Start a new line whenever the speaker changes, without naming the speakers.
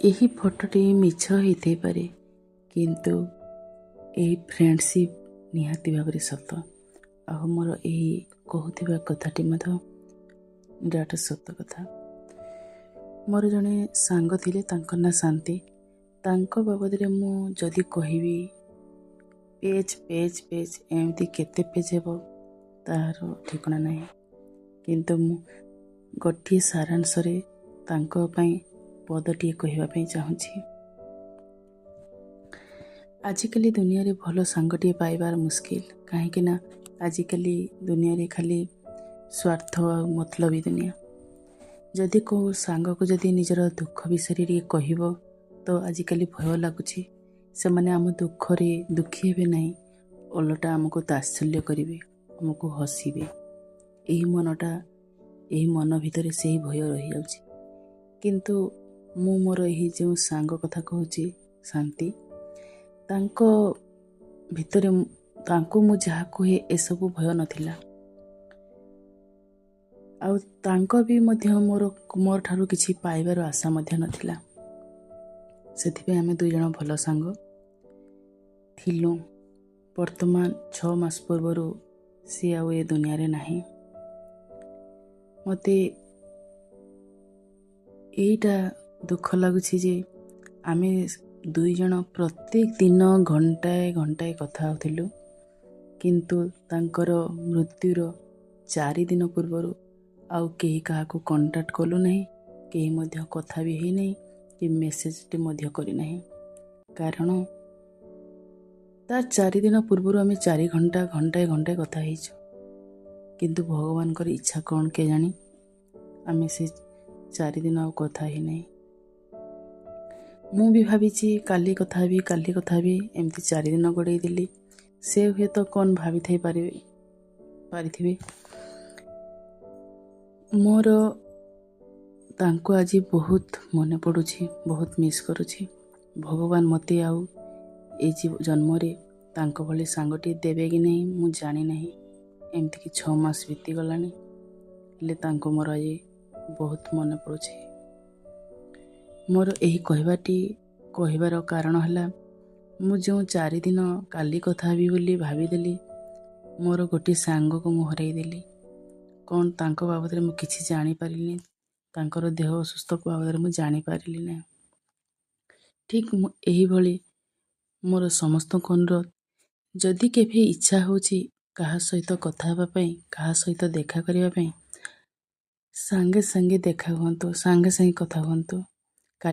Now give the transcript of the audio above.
ଏହି ଫଟୋଟି ମିଛ ହେଇଥାଇପାରେ, କିନ୍ତୁ ଏହି ଫ୍ରେଣ୍ଡସିପ୍ ନିହାତି ଭାବରେ ସତ। ଆଉ ମୋର ଏହି କହୁଥିବା କଥାଟି ମଧ୍ୟ ନିରାଟ ସତ କଥା। ମୋର ଜଣେ ସାଙ୍ଗ ଥିଲେ, ତାଙ୍କ ନାଁ ଶାନ୍ତି। ତାଙ୍କ ବାବଦରେ ମୁଁ ଯଦି କହିବି ପେଜ୍ ଏମିତି କେତେ ପେଜ୍ ହେବ ତାହାର ଠିକଣା ନାହିଁ। କିନ୍ତୁ ମୁଁ ଗୋଟିଏ ସାରାଂଶରେ ତାଙ୍କ ପାଇଁ ପଦଟିଏ କହିବା ପାଇଁ ଚାହୁଁଛି। ଆଜିକାଲି ଦୁନିଆରେ ଭଲ ସାଙ୍ଗଟିଏ ପାଇବାର ମୁସ୍କିଲ, କାହିଁକିନା ଆଜିକାଲି ଦୁନିଆରେ ଖାଲି ସ୍ୱାର୍ଥ ଆଉ ମତଲବୀ ଦୁନିଆ। ଯଦି କେଉଁ ସାଙ୍ଗକୁ ଯଦି ନିଜର ଦୁଃଖ ବିଷୟରେ ଟିକେ କହିବ ତ ଆଜିକାଲି ଭୟ ଲାଗୁଛି। ସେମାନେ ଆମ ଦୁଃଖରେ ଦୁଃଖୀ ହେବେ ନାହିଁ, ଓଲଟା ଆମକୁ ତାତ୍ସଲ୍ୟ କରିବେ, ଆମକୁ ହସିବେ। ଏହି ମନ ଭିତରେ ସେହି ଭୟ ରହିଯାଉଛି। କିନ୍ତୁ ମୁଁ ମୋର ଏହି ଯେଉଁ ସାଙ୍ଗ କଥା କହୁଛି ଶାନ୍ତି, ତାଙ୍କ ଭିତରେ ତାଙ୍କୁ ମୁଁ ଯାହା କୁହେ ଏସବୁ ଭୟ ନଥିଲା। ଆଉ ତାଙ୍କ ବି ମଧ୍ୟ ମୋର ଠାରୁ କିଛି ପାଇବାର ଆଶା ମଧ୍ୟ ନଥିଲା। ସେଥିପାଇଁ ଆମେ ଦୁଇ ଜଣ ଭଲ ସାଙ୍ଗ ଥିଲୁ। ବର୍ତ୍ତମାନ 6 ମାସ ପୂର୍ବରୁ ସିଏ ଆଉ ଏ ଦୁନିଆରେ ନାହିଁ। ମୋତେ ଏଇଟା ଦୁଃଖ ଲାଗୁଛି ଯେ ଆମେ ଦୁଇ ଜଣ ପ୍ରତ୍ୟେକ ଦିନ ଘଣ୍ଟାଏ କଥା ହେଉଥିଲୁ, କିନ୍ତୁ ତାଙ୍କର ମୃତ୍ୟୁର 4 ଦିନ ପୂର୍ବରୁ ଆଉ କେହି କାହାକୁ କଣ୍ଟାକ୍ଟ କଲୁ ନାହିଁ, କେହି ମଧ୍ୟ କଥା ବି ହେଇନାହିଁ କି ମେସେଜଟି ମଧ୍ୟ କରିନାହିଁ। କାରଣ ତା 4 ଦିନ ପୂର୍ବରୁ ଆମେ 4 ଘଣ୍ଟାଏ କଥା ହେଇଛୁ। କିନ୍ତୁ ଭଗବାନଙ୍କର ଇଚ୍ଛା କ'ଣ କେଜାଣି, ଆମେ ସେ 4 ଦିନ ଆଉ କଥା ହେଇନାହିଁ। ମୁଁ ବି ଭାବିଛି କାଲି କଥା ହେବି, ଏମିତି 4 ଦିନ ଗଡ଼େଇ ଦେଲି। ସେ ହୁଏତ କ'ଣ ଭାବିଥାଇ ପାରିଥିବେ। ମୋର ତାଙ୍କୁ ଆଜି ବହୁତ ମନେ ପଡ଼ୁଛି, ବହୁତ ମିସ୍ କରୁଛି। ଭଗବାନ ମୋତେ ଆଉ ଏ ଜନ୍ମରେ ତାଙ୍କ ଭଳି ସାଙ୍ଗଟିଏ ଦେବେ କି ନାହିଁ ମୁଁ ଜାଣିନାହିଁ। ଏମିତିକି 6 ମାସ ବିତିଗଲାଣି, ହେଲେ ତାଙ୍କୁ ମୋର ଆଜି ବହୁତ ମନେ ପଡ଼ୁଛି। ମୋର ଏହି କହିବାର କାରଣ ହେଲା, ମୁଁ ଯେଉଁ 4 ଦିନ କାଲି କଥା ହେବି ବୋଲି ଭାବିଦେଲି, ମୋର ଗୋଟିଏ ସାଙ୍ଗକୁ ମୁଁ ହରାଇଦେଲି। କ'ଣ ତାଙ୍କ ବାବଦରେ ମୁଁ କିଛି ଜାଣିପାରିଲିନି, ତାଙ୍କର ଦେହ ଅସୁସ୍ଥ ବାବଦରେ ମୁଁ ଜାଣିପାରିଲି ନାହିଁ। ଠିକ୍ ଏହିଭଳି ମୋର ସମସ୍ତଙ୍କ ଅନୁରୋଧ, ଯଦି କେବେ ଇଚ୍ଛା ହେଉଛି କାହା ସହିତ କଥା ହେବା ପାଇଁ, କାହା ସହିତ ଦେଖା କରିବା ପାଇଁ, ସାଙ୍ଗେ ସାଙ୍ଗେ ଦେଖା ହୁଅନ୍ତୁ, ସାଙ୍ଗେ ସାଙ୍ଗେ କଥା ହୁଅନ୍ତୁ।